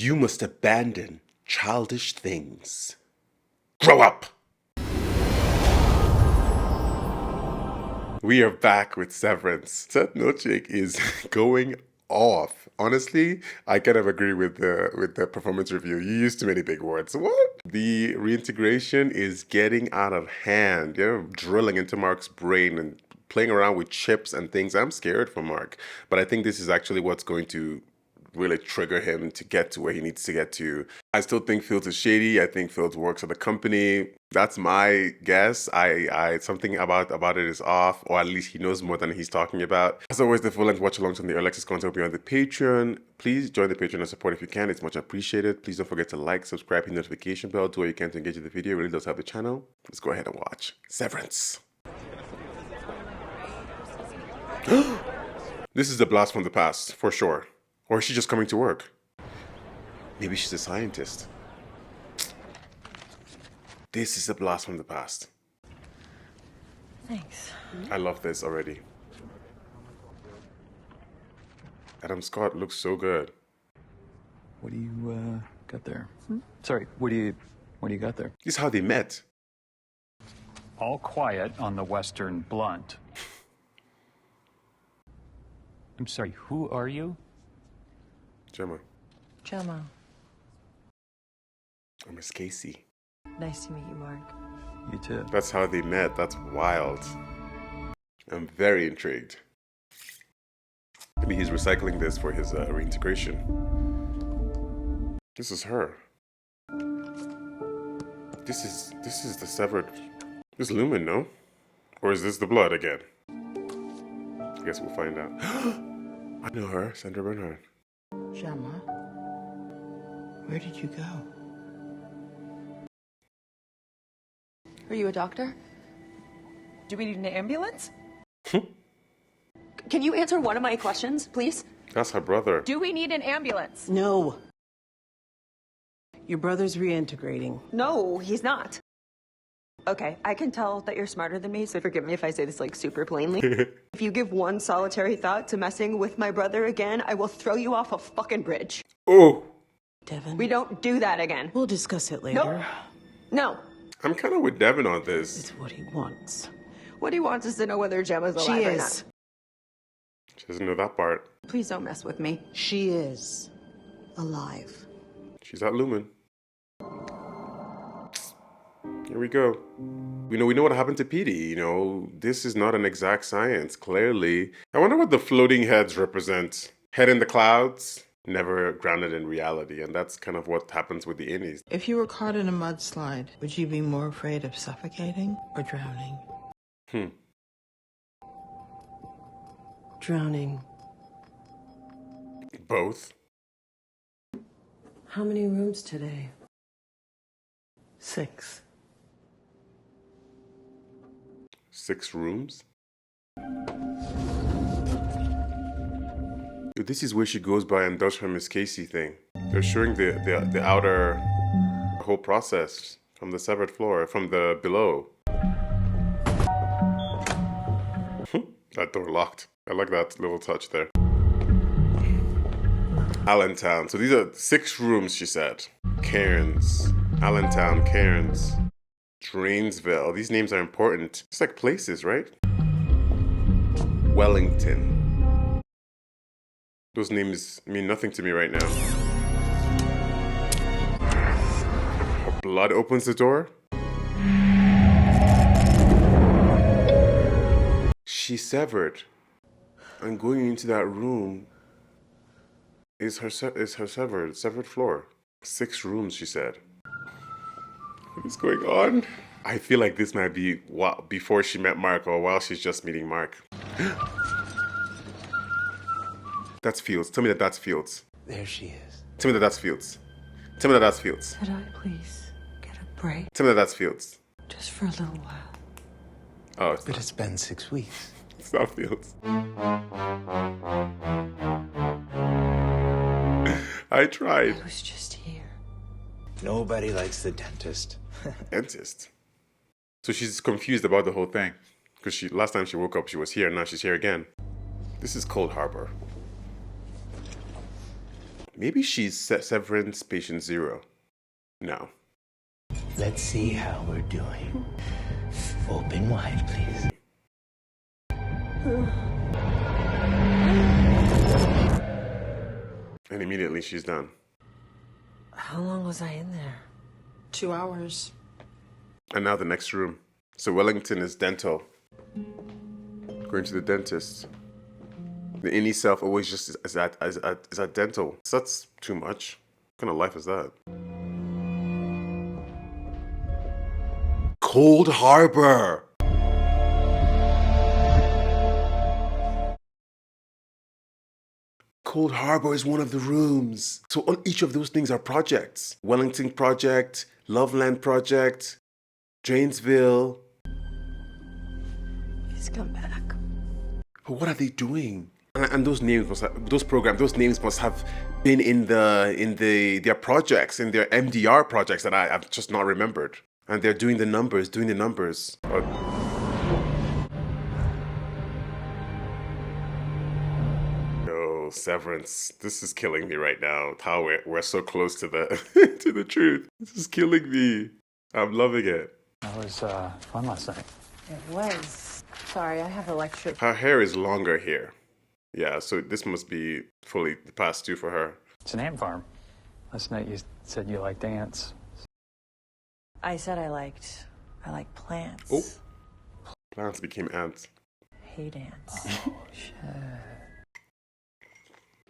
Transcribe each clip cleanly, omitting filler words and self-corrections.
You must abandon childish things. Grow up! We are back with Severance. That milkshake is going off. Honestly, I kind of agree with the performance review. You used too many big words. What? The reintegration is getting out of hand. You're drilling into Mark's brain and playing around with chips and things. I'm scared for Mark, but I think this is actually what's going to really trigger him to get to where he needs to get to. I still think Fields is shady. I think Fields works at the company. That's my guess. I something about it is off, or at least he knows more than he's talking about. As always, the full-length watch-alongs on the Alexis content will be on the Patreon. Please join the Patreon and support if you can. It's much appreciated. Please don't forget to like, subscribe, hit the notification bell, do what you can to engage with the video. It really does help the channel. Let's go ahead and watch Severance. This is the blast from the past, for sure. Or is she just coming to work? Maybe she's a scientist. This is a blast from the past. Thanks. I love this already. Adam Scott looks so good. What do you got there? Sorry, what do you got there? This is how they met. All quiet on the Western Blunt. I'm sorry, who are you? Gemma. Gemma. I'm Miss Casey. Nice to meet you, Mark. You too. That's how they met. That's wild. I'm very intrigued. Maybe he's recycling this for his reintegration. This is her. This is the severed. This Lumen, no? Or is this the blood again? I guess we'll find out. I know her, Sandra Bernhard. Gemma, where did you go? Are you a doctor? Do we need an ambulance? Can you answer one of my questions, please? That's her brother. Do we need an ambulance? No. Your brother's reintegrating. No, he's not. Okay, I can tell that you're smarter than me, so forgive me if I say this like super plainly. If you give one solitary thought to messing with my brother again, I will throw you off a fucking bridge. Oh! Devin, We don't do that again. we'll discuss it later. No. I'm kind of with Devin on this. It's what he wants. What he wants is to know whether Gemma's alive She or is. not. She doesn't know that part. Please don't mess with me. She is alive. She's at Lumen. Here we go. We know what happened to Petey. You know, this is not an exact science, clearly. I wonder what the floating heads represent. Head in the clouds, never grounded in reality. And that's kind of what happens with the innies. If you were caught in a mudslide, would you be more afraid of suffocating or drowning? Drowning. Both. How many rooms today? 6. 6 rooms. Dude, this is where she goes by and does her Miss Casey thing. They're showing the outer whole process from the severed floor, from the below. That door locked. I like that little touch there. Allentown. So these are 6 rooms, she said. Cairns. Allentown, Cairns. Drainsville. These names are important. It's like places, right? Wellington. Those names mean nothing to me right now. Her blood opens the door. She's severed. And going into that room is her severed floor. 6 rooms, she said. What is going on? I feel like this might be before she met Mark or while she's just meeting Mark. That's Fields. Tell me that that's Fields. There she is. Tell me that that's Fields. Tell me that that's Fields. Could I please get a break? Tell me that that's Fields. Just for a little while. Oh, it's But not, it's been 6 weeks. it's not Fields. I tried. I was just here. Nobody likes the dentist. Dentist. So she's confused about the whole thing. Because last time she woke up, she was here, now she's here again. This is Cold Harbor. Maybe she's Severance Patient Zero. No. Let's see how we're doing. Open wide, please. And immediately she's done. How long was I in there? 2 hours. And now the next room. So Wellington is dental. Going to the dentist. The innie self always just is at dental. So that's too much. What kind of life is that? Cold Harbor! Cold Harbor is one of the rooms. So on each of those things are projects. Wellington Project, Loveland Project, Drainsville. He's come back. But what are they doing? And those names must have, those programs, those names must have been in their projects, in their MDR projects that I've just not remembered. And they're doing the numbers. Oh, Severance. This is killing me right now. How we're so close to the to the truth. This is killing me. I'm loving it. That was fun last night. It was. Sorry, I have a lecture. Her hair is longer here. Yeah, so this must be fully past due for her. It's an ant farm. Last night you said you liked ants. I said I like plants. Oh, plants became ants. Hate ants. Oh, shit.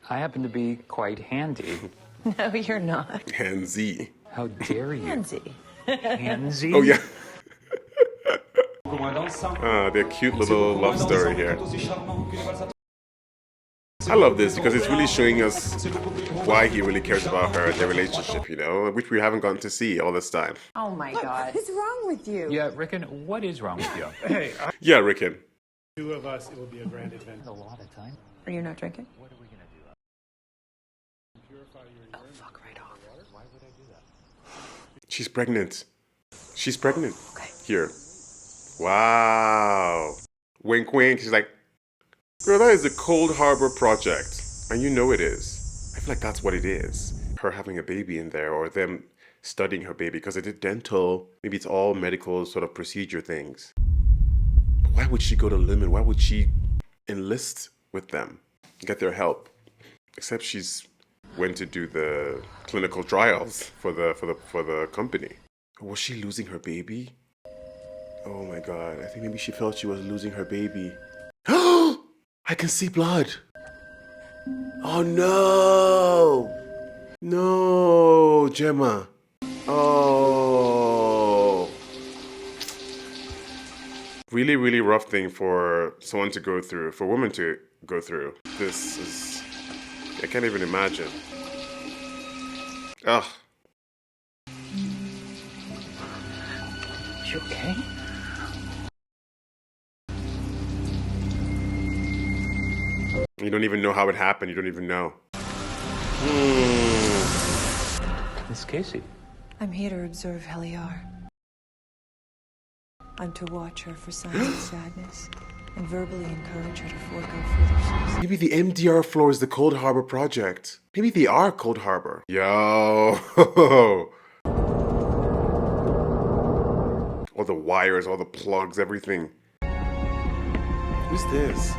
I happen to be quite handy. No, you're not. Handsy. How dare you? Handsy. Handsy? Oh yeah. Their cute little love story here. I love this because it's really showing us why he really cares about her and their relationship, you know, which we haven't gotten to see all this time. Oh my God. What's wrong with you? Yeah, Rickon, what is wrong with you? Hey, Yeah, Rickon. two of us, it will be a grand adventure. A lot of time. Are you not drinking? What are we gonna do? Oh, fuck right off. Why would I do that? She's pregnant. She's pregnant. Okay. Here. Wow. Wink, wink. She's like, girl, that is the Cold Harbor Project. And you know it is. I feel like that's what it is. Her having a baby in there or them studying her baby because they did dental. Maybe it's all medical sort of procedure things. Why would she go to Lemon? Why would she enlist with them? Get their help? Except she's went to do the clinical trials for the company. Was she losing her baby? Oh my god, I think maybe she felt she was losing her baby. I can see blood. Oh no! No, Gemma. Oh. Really, really rough thing for someone to go through, for a woman to go through. This is... I can't even imagine. Ugh. You okay? You don't even know how it happened. You don't even know. Miss Casey. I'm here to observe Heliar. I'm to watch her for signs of sadness and verbally encourage her to forego further suicide. Maybe the MDR floor is the Cold Harbor Project. Maybe they are Cold Harbor. Yo. All the wires, all the plugs, everything. Who's this?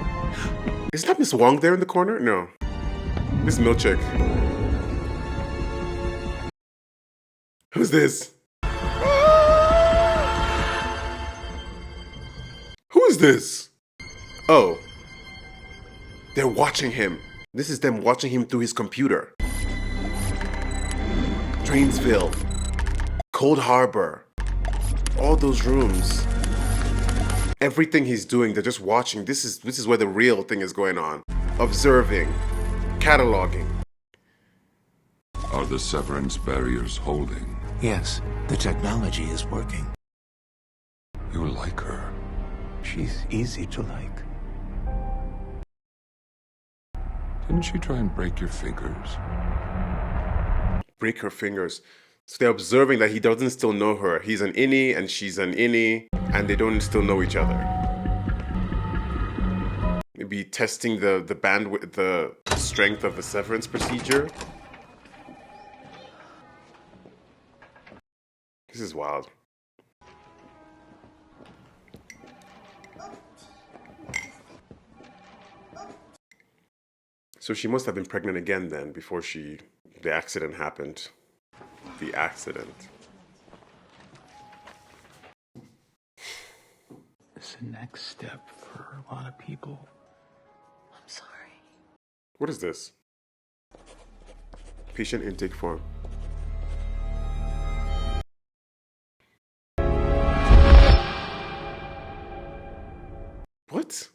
Is that Miss Wong there in the corner? No. Miss Milchick. Who's this? Who is this? Oh. They're watching him. This is them watching him through his computer. Drainsville. Cold Harbor. All those rooms. Everything he's doing, they're just watching. This is where the real thing is going on. Observing. Cataloging. Are the severance barriers holding? Yes, the technology is working. You like her. She's easy to like. Didn't she try and break your fingers? Break her fingers. So they're observing that he doesn't still know her. He's an innie and she's an innie, and they don't still know each other. Maybe testing the bandwidth, the strength of the severance procedure. This is wild. So she must have been pregnant again then before the accident happened. The accident. It's the next step for a lot of people. I'm sorry. What is this? Patient intake form. What?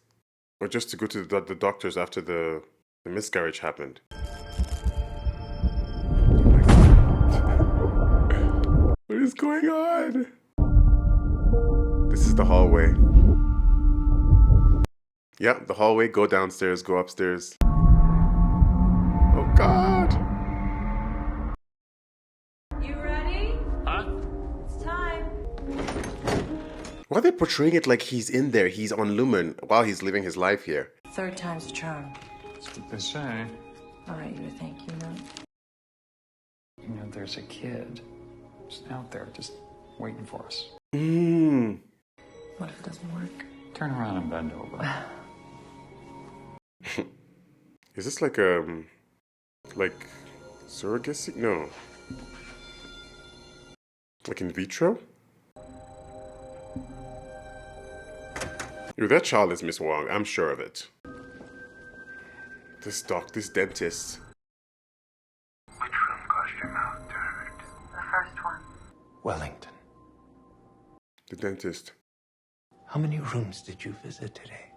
Or just to go to the doctors after the miscarriage happened? What is going on? This is the hallway. Yeah, the hallway. Go downstairs, go upstairs. Oh God! You ready? Huh? It's time. Why are they portraying it like he's in there? He's on Lumen while he's living his life here. Third time's a charm. That's what they say. All right, you to thank you, note. You know, there's a kid just out there, just waiting for us. Mmm. What if it doesn't work? Turn around and bend over. Is this like surrogacy? No. Like in vitro? Yo, that child is Miss Wong. I'm sure of it. This dentist. Which room caused your mouth to hurt? The first one. Wellington. The dentist. How many rooms did you visit today?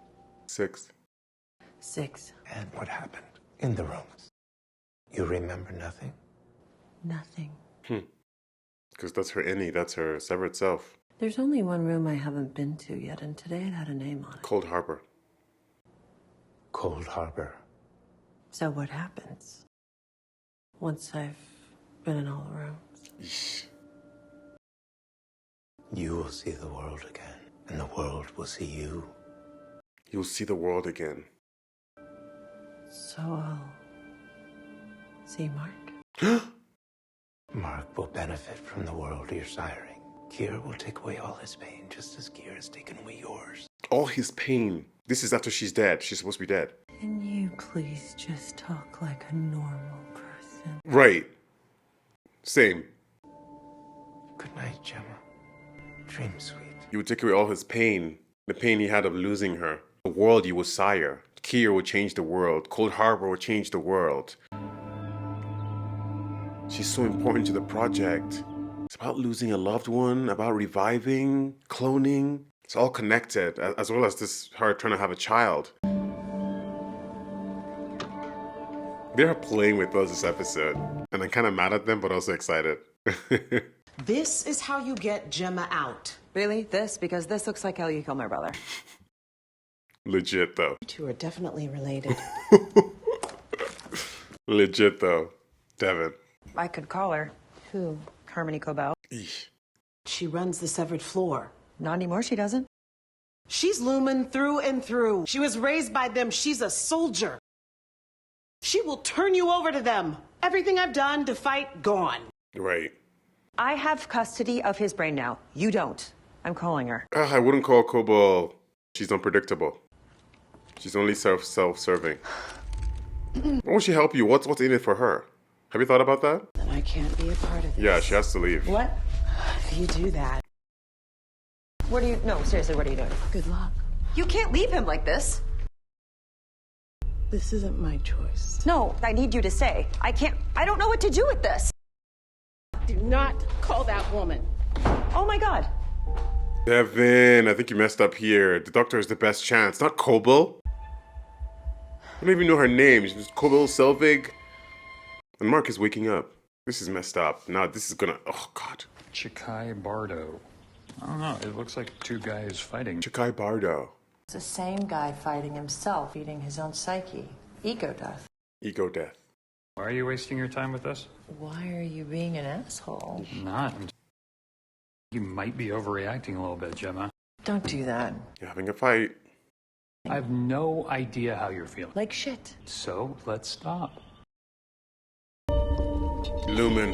6. 6. And what happened in the rooms? You remember nothing? Nothing. Because that's her innie. That's her severed self. There's only one room I haven't been to yet, and today it had a name on it. Cold Harbor. Cold Harbor. So what happens once I've been in all the rooms? Eesh. You will see the world again, and the world will see you. You'll see the world again. So I'll see Mark? Mark will benefit from the world you're siring. Kier will take away all his pain, just as Kier has taken away yours. All his pain. This is after she's dead. She's supposed to be dead. Can you please just talk like a normal person? Right. Same. Good night, Gemma. Dream sweet. You would take away all his pain. The pain he had of losing her. The world you will sire. Kier will change the world. Cold Harbor will change the world. She's so important to the project. It's about losing a loved one, about reviving, cloning. It's all connected, as well as her trying to have a child. They're playing with us this episode, and I'm kind of mad at them, but also excited. This is how you get Gemma out. Really? This? Because this looks like how you kill my brother. Legit, though. You two are definitely related. Legit, though. Devin. I could call her. Who? Harmony Cobell. Eesh. She runs the severed floor. Not anymore, she doesn't. She's Lumen through and through. She was raised by them. She's a soldier. She will turn you over to them. Everything I've done to fight, gone. Right. I have custody of his brain now. You don't. I'm calling her. I wouldn't call Cobalt. She's unpredictable. She's only self-serving. Why won't she help you? What's in it for her? Have you thought about that? Then I can't be a part of this. Yeah, she has to leave. What? If you do that, What are you... No, seriously, what are you doing? good luck. You can't leave him like this. This isn't my choice. No, I need you to stay. I can't... I don't know what to do with this. Do not call that woman. Oh my God. Devin, I think you messed up here. The doctor is the best chance, not Cobalt. I don't even know her name. She's Cobalt Selvig. And Mark is waking up. This is messed up. Now this is gonna... Oh, God. Chikhai Bardo. I don't know. It looks like two guys fighting. Chikhai Bardo. It's the same guy fighting himself, eating his own psyche. Ego death. Ego death. Why are you wasting your time with this? Why are you being an asshole? Not. You might be overreacting a little bit, Gemma. Don't do that. You're having a fight. I have no idea how you're feeling. Like shit. So let's stop. Lumen.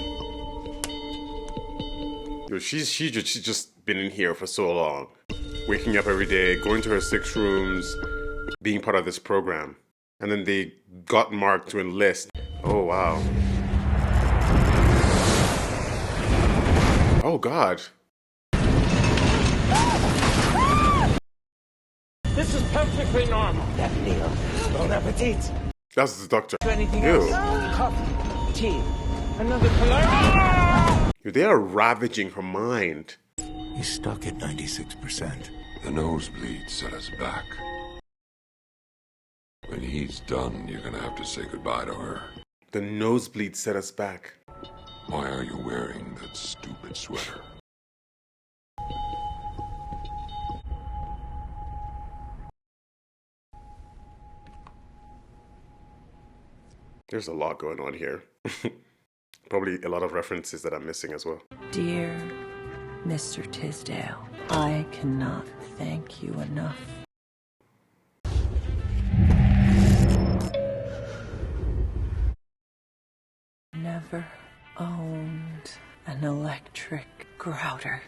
Yo, she's just been in here for so long. Waking up every day, going to her 6 rooms, being part of this program. And then they got Mark to enlist. Oh, wow. Oh, God. This is perfectly normal. Neil, bon appetit. That's the doctor. Anything Ew. else? Coffee, tea, another cologne. They are ravaging her mind. He's stuck at 96%. The nosebleed set us back. When he's done, you're gonna have to say goodbye to her. The nosebleed set us back. Why are you wearing that stupid sweater? There's a lot going on here. Probably a lot of references that I'm missing as well. Dear Mr. Tisdale, I cannot thank you enough. Never owned an electric grouter.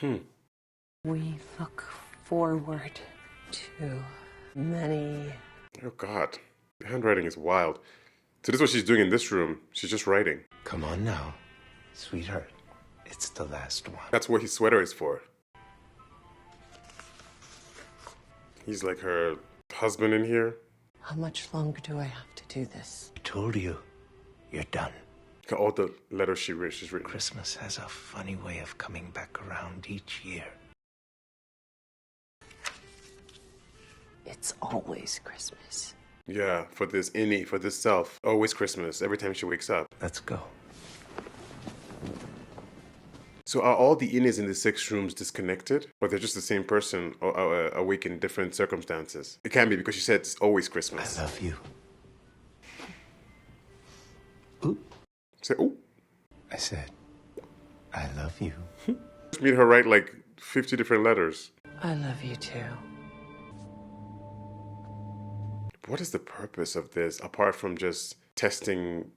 We look forward to many. Oh, God. The handwriting is wild. So this is what she's doing in this room. She's just writing. Come on now, sweetheart. It's the last one. That's what his sweater is for. He's like her husband in here. How much longer do I have to do this? I told you, you're done. Look at all the letters she's written. Christmas has a funny way of coming back around each year. It's always Christmas. Yeah, for this innie, for this self. Always Christmas, every time she wakes up. Let's go. So are all the innies in the 6 rooms disconnected? Or they're just the same person, or awake in different circumstances? It can be because she said it's always Christmas. I love you. Ooh. Say, ooh. I said, I love you. Just made her write like 50 different letters. I love you too. What is the purpose of this, apart from just testing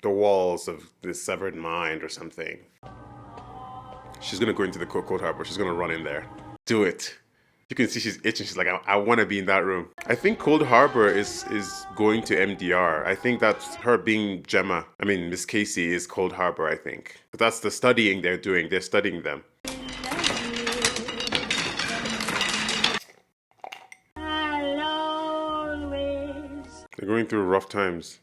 the walls of this severed mind or something? She's gonna go into the Cold Harbor. She's gonna run in there. Do it. You can see she's itching. She's like, I want to be in that room. I think Cold Harbor is going to MDR. I think that's her being Gemma. I mean, Miss Casey is Cold Harbor, I think. But that's the studying they're doing. They're studying them. They're going through rough times.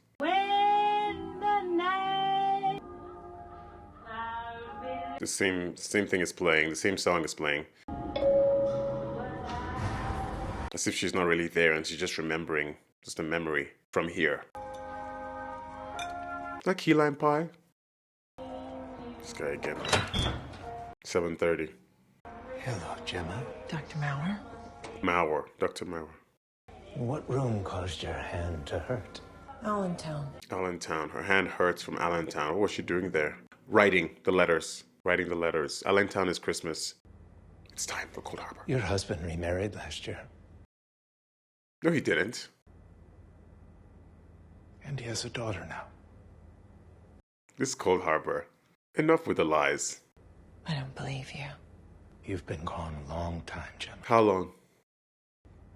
The same thing is playing. The same song is playing. As if she's not really there and she's just remembering. Just a memory from here. Is that key lime pie? This guy again. 7:30. Hello, Gemma. Dr. Maurer? Maurer. Dr. Maurer. What room caused your hand to hurt? Allentown. Allentown. Her hand hurts from Allentown. What was she doing there? Writing the letters. Writing the letters. Allentown is Christmas. It's time for Cold Harbor. Your husband remarried last year. No, he didn't. And he has a daughter now. This is Cold Harbor. Enough with the lies. I don't believe you. You've been gone a long time, Gemma. How long?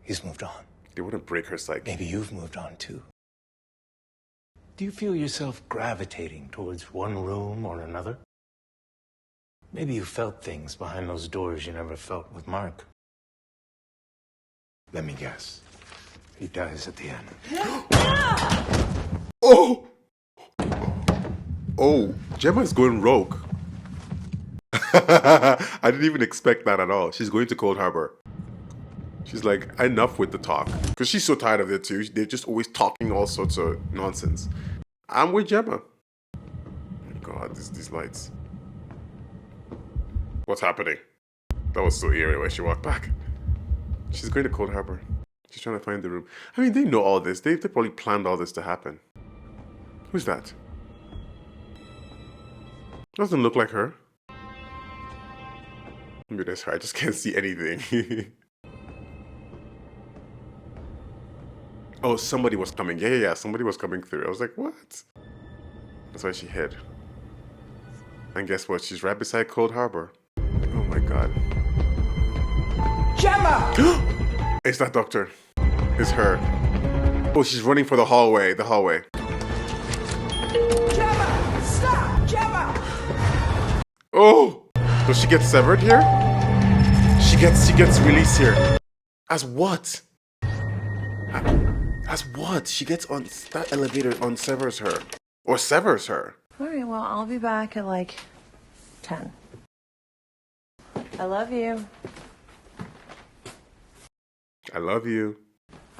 He's moved on. They want to break her psyche. Maybe you've moved on too. Do you feel yourself gravitating towards one room or another? Maybe you felt things behind those doors you never felt with Mark. Let me guess. He dies at the end. Oh! Oh, Gemma's going rogue. I didn't even expect that at all. She's going to Cold Harbor. She's like, enough with the talk. Because she's so tired of it too. They're just always talking all sorts of nonsense. I'm with Gemma. Oh my God, these lights. What's happening? That was so eerie when she walked back. She's going to Cold Harbor. She's trying to find the room. I mean, they know all this. They probably planned all this to happen. Who's that? Doesn't look like her. Maybe that's her. I just can't see anything. Oh, somebody was coming. Yeah. Somebody was coming through. I was like, what? That's why she hid. And guess what? She's right beside Cold Harbor. Oh my god. Gemma! It's that doctor. It's her. Oh, she's running for the hallway. The hallway. Gemma! Stop! Gemma! Oh! Does she get severed here? She gets released here. As what? As what? She gets on that elevator unsevers her. Or severs her. All right, well, I'll be back at like 10. I love you. I love you.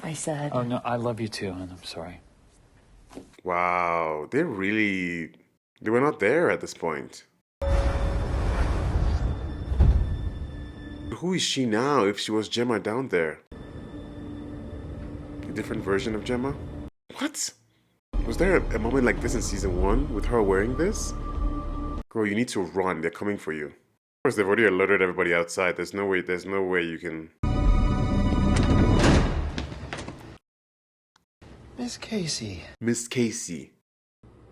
I said. Oh, no, I love you too, and I'm sorry. Wow. They were not there at this point. Who is she now if she was Gemma down there? A different version of Gemma? What? Was there a moment like this in season 1 with her wearing this? Girl, you need to run. They're coming for you. Of course, they've already alerted everybody outside. There's no way you can... Miss Casey. Miss Casey.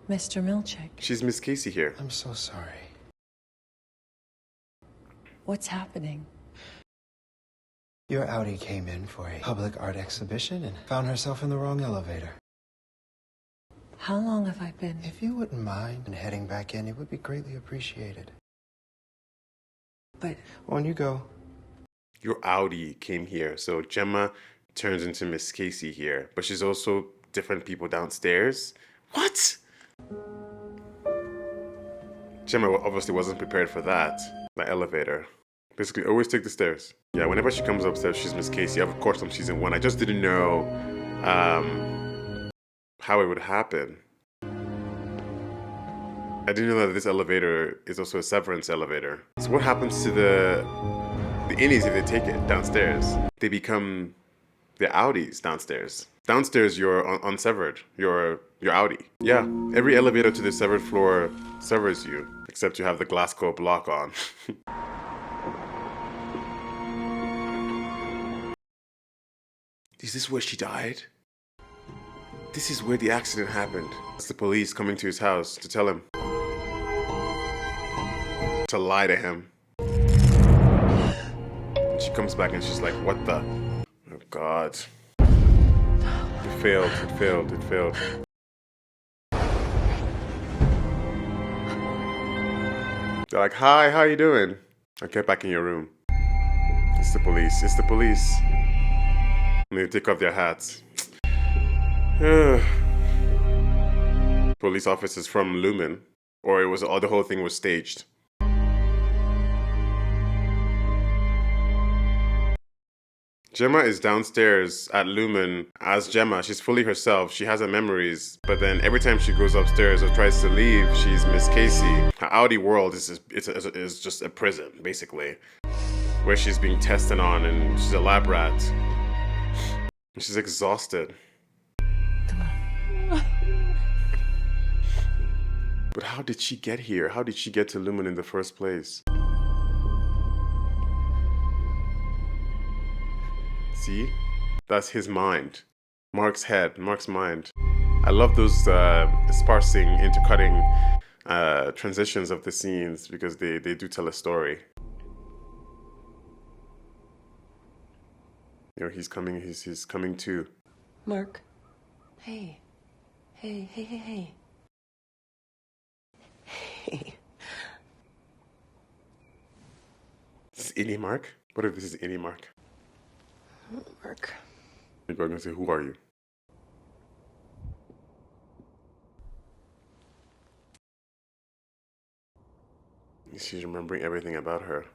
Mr. Milchick, She's Miss Casey here. I'm so sorry. what's happening? Your Audi came in for a public art exhibition and found herself in the wrong elevator. How long have I been? If you wouldn't mind heading back in, it would be greatly appreciated. But... On you go. Your Audi came here, so Gemma turns into Miss Casey here, but she's also different people downstairs. What? Gemma obviously wasn't prepared for that. The elevator. Basically, always take the stairs. Yeah, whenever she comes upstairs, she's Miss Casey. Of course, from season 1. I just didn't know how it would happen. I didn't know that this elevator is also a Severance elevator. So what happens to the innies if they take it downstairs? They become the Audis downstairs. Downstairs, you're unsevered. You're Audi. Yeah, every elevator to the severed floor severs you, except you have the glass cope lock on. Is this where she died? This is where the accident happened. It's the police coming to his house to tell him. To lie to him. She comes back and she's like, what the? Oh God. It failed, it failed, it failed. They're like, hi, how you doing? Okay, back in your room. It's the police, it's the police. And they take off their hats. Police officers from Lumen. Or the whole thing was staged. Gemma is downstairs at Lumen as Gemma. She's fully herself. She has her memories. But then every time she goes upstairs or tries to leave, she's Miss Casey. Her Audi world is just a prison, basically. Where she's being tested on and she's a lab rat. She's exhausted. Come on. But how did she get here? How did she get to Lumen in the first place? See? That's his mind. Mark's head, Mark's mind. I love those sparsing, intercutting transitions of the scenes because they do tell a story. You know, he's coming too. Mark. Hey. Hey. Hey. This is Innie Mark? What if this is Innie Mark? Mark. People are gonna say, who are you? She's remembering everything about her.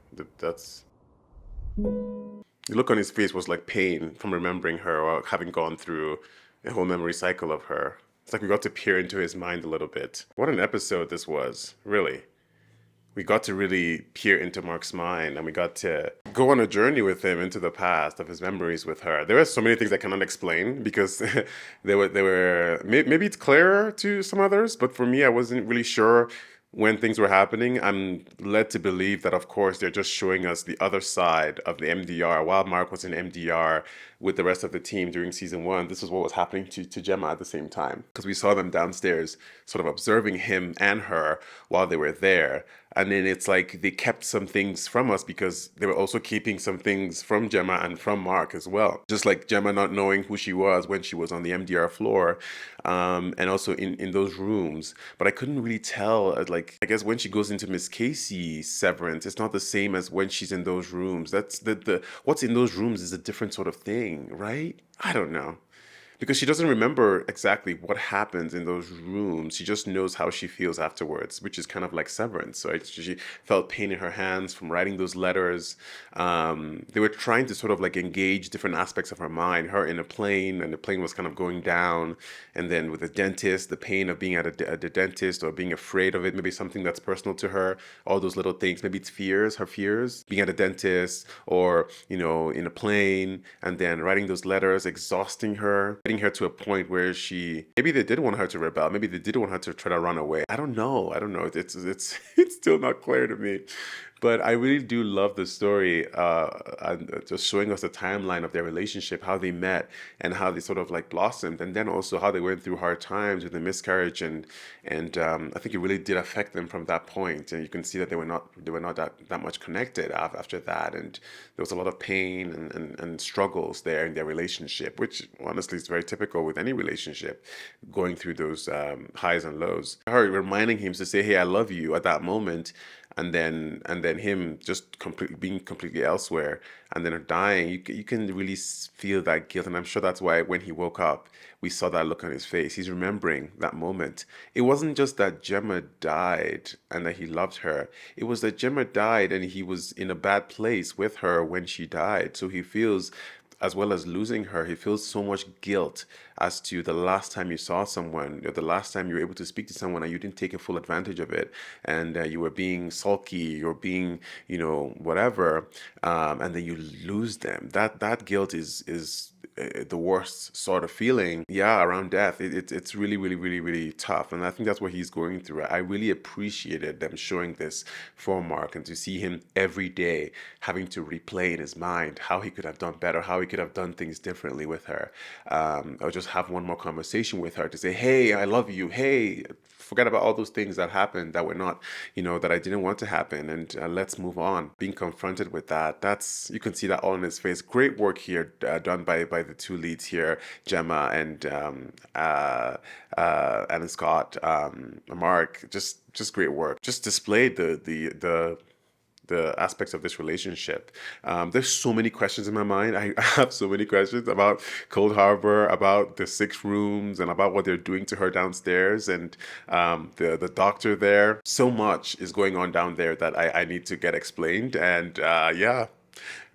The look on his face was like pain from remembering her or having gone through a whole memory cycle of her. It's like we got to peer into his mind a little bit. What an episode this was, really. We got to really peer into Mark's mind and we got to go on a journey with him into the past of his memories with her. There are so many things I cannot explain because they were maybe it's clearer to some others, but for me, I wasn't really sure when things were happening, I'm led to believe that, of course, they're just showing us the other side of the MDR. While Mark was in MDR with the rest of the team during season 1, this is what was happening to Gemma at the same time. Because we saw them downstairs sort of observing him and her while they were there. And then it's like they kept some things from us because they were also keeping some things from Gemma and from Mark as well. Just like Gemma not knowing who she was when she was on the MDR floor, and also in those rooms. But I couldn't really tell, like, I guess when she goes into Miss Casey's Severance, it's not the same as when she's in those rooms. That's the what's in those rooms is a different sort of thing, right? I don't know. Because she doesn't remember exactly what happens in those rooms. She just knows how she feels afterwards, which is kind of like Severance. So she felt pain in her hands from writing those letters. They were trying to sort of like engage different aspects of her mind. Her in a plane, and the plane was kind of going down. And then with the dentist, the pain of being at the dentist or being afraid of it, maybe something that's personal to her, all those little things. Maybe it's fears, her fears, being at a dentist or, you know, in a plane, and then writing those letters, exhausting her, getting her to a point where maybe they did want her to rebel. Maybe they did want her to try to run away. I don't know. It's it's still not clear to me. But I really do love the story, and just showing us the timeline of their relationship, how they met and how they sort of like blossomed, and then also how they went through hard times with the miscarriage, and I think it really did affect them from that point. And you can see that they were not that much connected after that, and there was a lot of pain and struggles there in their relationship, which honestly is very typical with any relationship, going through those highs and lows. Her reminding him to say, "Hey, I love you" at that moment. And then him just being completely elsewhere, and then her dying. You can really feel that guilt, and I'm sure that's why when he woke up, we saw that look on his face. He's remembering that moment. It wasn't just that Gemma died and that he loved her. It was that Gemma died and he was in a bad place with her when she died. So he feels, as well as losing her, he feels so much guilt as to the last time you saw someone, or the last time you were able to speak to someone and you didn't take a full advantage of it, and you were being sulky or being, you know, whatever, and then you lose them. That guilt is the worst sort of feeling, around death. It's really, really, really, really tough, and I think that's what he's going through. I really appreciated them showing this for Mark, and to see him every day having to replay in his mind how he could have done better, how he could have done things differently with her, or just have one more conversation with her to say, "Hey, I love you. Hey, forget about all those things that happened that were not, you know, that I didn't want to happen, and let's move on." Being confronted with that, you can see that all in his face. Great work here, done by the two leads here, Gemma and Scott. Mark, just great work. Just displayed the aspects of this relationship. There's so many questions in my mind. I have so many questions about Cold Harbor, about the 6 rooms, and about what they're doing to her downstairs, and the doctor there. So much is going on down there that I need to get explained. And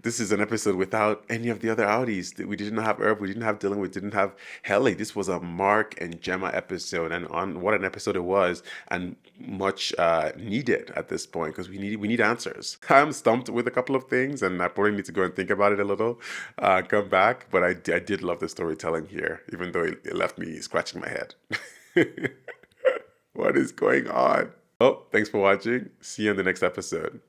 this is an episode without any of the other outies. We didn't have Herb, we didn't have Dylan, we didn't have Helly. This was a Mark and Gemma episode, and on what an episode it was, and much needed at this point, because we need answers. I'm stumped with a couple of things, and I probably need to go and think about it a little, come back. But I did love the storytelling here, even though it left me scratching my head. What is going on? Oh, thanks for watching. See you in the next episode.